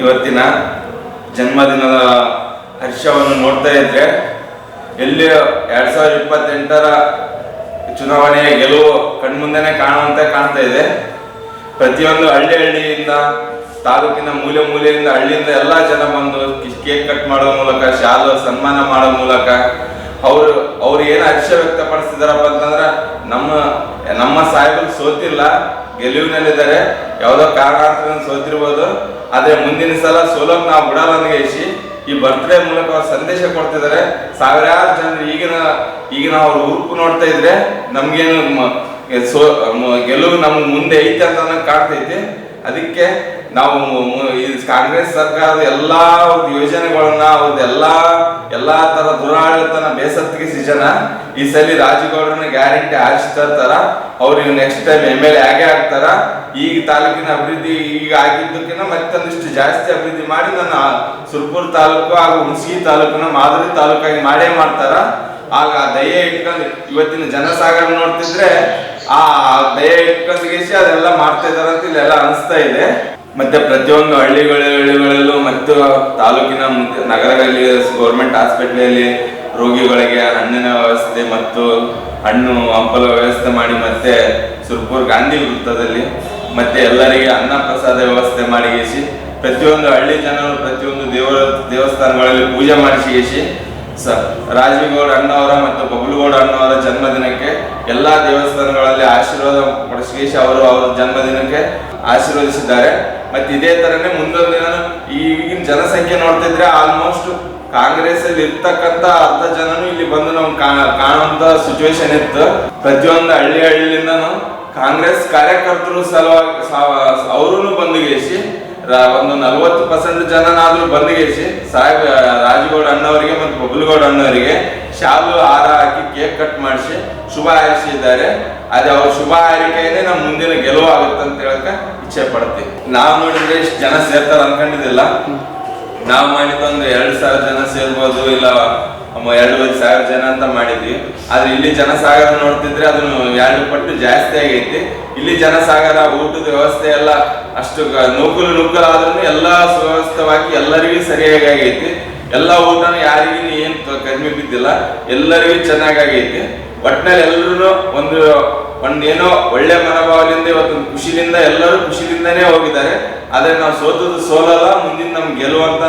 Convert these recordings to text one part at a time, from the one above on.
ಇವತ್ತಿನ ಜನ್ಮದಿನದ ಹರ್ಷವನ್ನು ನೋಡ್ತಾ ಇದ್ರೆ ಎಲ್ಲಿ 2028ರ ಚುನಾವಣೆಯ ಗೆಲುವು ಕಣ್ಮುಂದೆನೆ ಕಾಣುವಂತೆ ಕಾಣ್ತಾ ಇದೆ. ಪ್ರತಿಯೊಂದು ಹಳ್ಳಿಯಿಂದ ತಾಲೂಕಿನ ಮೂಲೆಯಿಂದ ಹಳ್ಳಿಯಿಂದ ಎಲ್ಲ ಜನ ಬಂದು ಕೇಕ್ ಕಟ್ ಮಾಡೋ ಮೂಲಕ ಶಾಲು ಸನ್ಮಾನ ಮಾಡೋ ಮೂಲಕ ಅವ್ರು ಏನು ಹರ್ಷ ವ್ಯಕ್ತಪಡಿಸಿದಾರಪ್ಪ ಅಂತಂದ್ರೆ ನಮ್ಮ ಸಾಹೇಬರು ಸೋತಿಲ್ಲ, ಗೆಲುವಿನಲ್ಲಿದ್ದಾರೆ. ಯಾವುದೋ ಕಾರಣಾಂತರದಿಂದ ಸೋತಿರ್ಬೋದು, ಆದ್ರೆ ಮುಂದಿನ ಸಲ ಸೋಲೋಕ್ ನಾವು ಬಿಡಲ್ಲ ಅಂದ್ಗೇಸಿ ಈ ಬರ್ತ್ಡೇ ಮೂಲಕ ಸಂದೇಶ ಕೊಡ್ತಿದ್ದಾರೆ. ಸಾವಿರಾರು ಜನರು ಈಗಿನ ಅವ್ರ ಉರುಪು ನೋಡ್ತಾ ಇದ್ರೆ ನಮ್ಗೇನು ಗೆಲುವು ನಮ್ಗೆ ಮುಂದೆ ಐತೆ ಅಂತ ಕಾಣ್ತೈತಿ. ಅದಕ್ಕೆ ನಾವು ಈ ಕಾಂಗ್ರೆಸ್ ಸರ್ಕಾರದ ಎಲ್ಲಾ ಯೋಜನೆಗಳನ್ನ ಅವ್ರದ್ದು ಎಲ್ಲಾ ತರ ದುರಾಡಳಿತನ ಬೇಸತ್ತಿಗೆ ಜನ ಈ ಸಲ ರಾಜಗೌಡರನ್ನ ಗ್ಯಾರಂಟಿ ಆರಿಸಿ ತರ್ತಾರ. ಅವ್ರಿಗೆ ನೆಕ್ಸ್ಟ್ ಟೈಮ್ MLA ಆಗೇ ಆಗ್ತಾರ. ಈಗ ತಾಲೂಕಿನ ಅಭಿವೃದ್ಧಿ ಈಗ ಆಗಿದ್ದಕ್ಕಿಂತ ಮತ್ತೊಂದಿಷ್ಟು ಜಾಸ್ತಿ ಅಭಿವೃದ್ಧಿ ಮಾಡಿ ನನ್ನ ಸುರ್ಪುರ್ ತಾಲೂಕು ಹಾಗೂ ಹುಣಸಗಿ ತಾಲೂಕಿನ ಮಾದರಿ ತಾಲೂಕಾಗಿ ಮಾಡೇ ಮಾಡ್ತಾರ. ಆಗ ದಯೆ ಇಟ್ಕೊಂಡು ಇವತ್ತಿನ ಜನಸಾಗರ ನೋಡ್ತಿದ್ರೆ ಆ ದಯೆ ಇಟ್ಕೊಂಡ್ಗೇಸಿ ಅದೆಲ್ಲ ಮಾಡ್ತಾ ಇದಾರೆ ಅಂತ ಇಲ್ಲೆಲ್ಲ ಅನಿಸ್ತಾ ಇದೆ. ಮತ್ತೆ ಪ್ರತಿಯೊಂದು ಹಳ್ಳಿಗಳಲ್ಲೂ ಮತ್ತು ತಾಲೂಕಿನ ನಗರಗಳಲ್ಲಿ ಗೌರ್ಮೆಂಟ್ ಹಾಸ್ಪಿಟಲ್ ರೋಗಿಗಳಿಗೆ ಹಣ್ಣಿನ ವ್ಯವಸ್ಥೆ ಮತ್ತು ಹಣ್ಣು ಹಂಪಲ ವ್ಯವಸ್ಥೆ ಮಾಡಿ, ಮತ್ತೆ ಸುರ್ಪುರ್ ಗಾಂಧಿ ವೃತ್ತದಲ್ಲಿ ಮತ್ತೆ ಎಲ್ಲರಿಗೆ ಅನ್ನ ಪ್ರಸಾದ ವ್ಯವಸ್ಥೆ ಮಾಡಿಸಿ ಪ್ರತಿಯೊಂದು ಹಳ್ಳಿ ಜನರು ಪ್ರತಿಯೊಂದು ದೇವಸ್ಥಾನಗಳಲ್ಲಿ ಪೂಜೆ ಮಾಡಿಸಿ ರಾಜೀವ್ಗೌಡ ಅಣ್ಣವರ ಮತ್ತು ಬಬ್ಲುಗೌಡ ಅಣ್ಣವರ ಜನ್ಮದಿನಕ್ಕೆ ಎಲ್ಲಾ ದೇವಸ್ಥಾನಗಳಲ್ಲಿ ಆಶೀರ್ವಾದ ಪಡಿಸಿ ಅವರು ಅವರ ಜನ್ಮದಿನಕ್ಕೆ ಆಶೀರ್ವದಿಸಿದ್ದಾರೆ. ಮತ್ತೆ ಇದೇ ತರನೇ ಮುಂದೊಂದು ದಿನ ಈಗಿನ ಜನಸಂಖ್ಯೆ ನೋಡ್ತಿದ್ರೆ ಆಲ್ಮೋಸ್ಟ್ ಕಾಂಗ್ರೆಸ್ ಅಲ್ಲಿ ಇರ್ತಕ್ಕಂತ ಅರ್ಧ ಜನನು ಇಲ್ಲಿ ಬಂದು ನಾವು ಕಾಣುವಂತ ಸಿಚುವೇಶನ್ ಇತ್ತು. ಪ್ರತಿಯೊಂದು ಹಳ್ಳಿಯಿಂದನೂ ಕಾಂಗ್ರೆಸ್ ಕಾರ್ಯಕರ್ತರು ಸಲುವಾಗಿ ಅವರು ಬಂದುಗೇಸಿ ಒಂದು 40% ಜನನಾದ್ರೂ ಬಂದುಗೇಸಿ ಸಾಹೇಬ್ ರಾಜಗೌಡ ಅಣ್ಣವರಿಗೆ ಮತ್ತು ಬಬ್ಲುಗೌಡ ಅಣ್ಣವರಿಗೆ ಶಾಲು ಹಾರ ಹಾಕಿ ಕೇಕ್ ಕಟ್ ಮಾಡಿಸಿ ಶುಭ ಹಾರೈಸಿದ್ದಾರೆ. ಅದೇ ಅವ್ರ ಶುಭ ಹಾರೈಕೆಯೇ ನಮ್ಮ ಮುಂದಿನ ಗೆಲುವು ಆಗುತ್ತೆ ಅಂತ ಹೇಳಕ ಇಚ್ಛೆ ಪಡ್ತೀವಿ. ನಾವು ನೋಡಿದ್ರೆ ಇಷ್ಟು ಜನ ಸೇರ್ತಾರ ಅನ್ಕೊಂಡಿದ್ದಿಲ್ಲ. ನಾವು ಮಾಡಿದ್ದೊಂದು 2,000 ಜನ ಸೇರ್ಬೋದು, ಇಲ್ಲ 2,500 ಜನ ಅಂತ ಮಾಡಿದ್ವಿ. ಆದ್ರೆ ಇಲ್ಲಿ ಜನಸಾಗರ ನೋಡ್ತಿದ್ರೆ ಅದನ್ನು 2 ಪಟ್ಟು ಜಾಸ್ತಿ ಆಗೈತಿ. ಇಲ್ಲಿ ಜನಸಾಗರ ಊಟದ ವ್ಯವಸ್ಥೆ ಎಲ್ಲ ಅಷ್ಟು ನುಗ್ಗಲಾದ್ರೂ ಎಲ್ಲಾ ಸುವ್ಯವಸ್ಥವಾಗಿ ಎಲ್ಲರಿಗೂ ಸರಿಯಾಗಿ ಆಗೈತಿ. ಎಲ್ಲಾ ಊಟನ ಯಾರಿಗೂ ಏನ್ ಕಡಿಮೆ ಬಿದ್ದಿಲ್ಲ, ಎಲ್ಲರಿಗೂ ಚೆನ್ನಾಗೈತಿ. ಒಟ್ಟಿನಲ್ಲಿ ಎಲ್ಲರೂ ಒಂದೇನೋ ಒಳ್ಳೆ ಮನೋಭಾವದಿಂದ ಇವತ್ತು ಖುಷಿಲಿಂದ ಎಲ್ಲರೂ ಖುಷಿಲಿಂದನೇ ಹೋಗಿದ್ದಾರೆ. ಆದ್ರೆ ನಾವು ಸೋಲಲ್ಲ, ಮುಂದಿನ ನಮ್ಗೆ ಗೆಲುವಂತ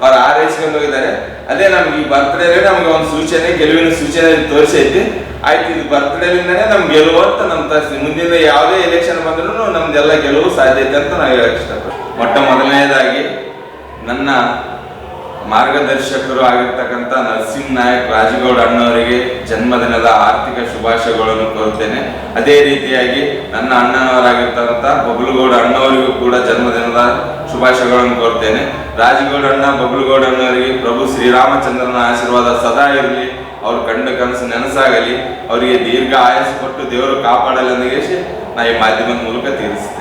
ಅವ್ರು ಹಾರೈಸ್ಕೊಂಡು ಹೋಗಿದ್ದಾರೆ. ಅದೇ ನಮ್ಗೆ ಈ ಬರ್ತ್ಡೇ ನಮ್ಗೆ ಒಂದು ಸೂಚನೆ, ಗೆಲುವಿನ ಸೂಚನೆ ತೋರಿಸೈತಿ. ಆಯ್ತು, ಇದು ಬರ್ತ್ಡೇಲಿಂದನೇ ನಮ್ಗೆ ಗೆಲುವು ಅಂತ ನಮ್ ತರಿಸಿ ಮುಂದಿನ ಯಾವುದೇ ಎಲೆಕ್ಷನ್ ಬಂದ್ರೂ ನಮ್ದೆಲ್ಲ ಗೆಲುವು ಸಾಧ್ಯತೆ ಅಂತ ನಾವು ಹೇಳಕ್ ಇಷ್ಟಪಡ್ತೀವಿ. ಮೊದಲನೇದಾಗಿ ನನ್ನ ಮಾರ್ಗದರ್ಶಕರು ಆಗಿರ್ತಕ್ಕಂಥ ನರಸಿಂಹ ನಾಯಕ್ ರಾಜಗೌಡ ಅಣ್ಣವರಿಗೆ ಜನ್ಮದಿನದ ಆರ್ಥಿಕ ಶುಭಾಶಯಗಳನ್ನು ಕೋರುತ್ತೇನೆ. ಅದೇ ರೀತಿಯಾಗಿ ನನ್ನ ಅಣ್ಣನವರಾಗಿರ್ತಕ್ಕಂಥ ಬಬ್ಲುಗೌಡ ಅಣ್ಣವರಿಗೂ ಕೂಡ ಜನ್ಮದಿನದ ಶುಭಾಶಯಗಳನ್ನು ಕೋರುತ್ತೇನೆ. ರಾಜಗೌಡ ಅಣ್ಣ ಬಬ್ಲುಗೌಡ ಅಣ್ಣವರಿಗೆ ಪ್ರಭು ಶ್ರೀರಾಮಚಂದ್ರನ ಆಶೀರ್ವಾದ ಸದಾ ಇರಲಿ, ಅವ್ರ ಕಂಡ ಕನಸು ನೆನಸಾಗಲಿ, ಅವರಿಗೆ ದೀರ್ಘ ಆಯಸ್ಸು ಕೊಟ್ಟು ದೇವರು ಕಾಪಾಡಲೆಂದು ನಾ ಈ ಮಾಧ್ಯಮದ ಮೂಲಕ ತಿಳಿಸ್ತೇನೆ.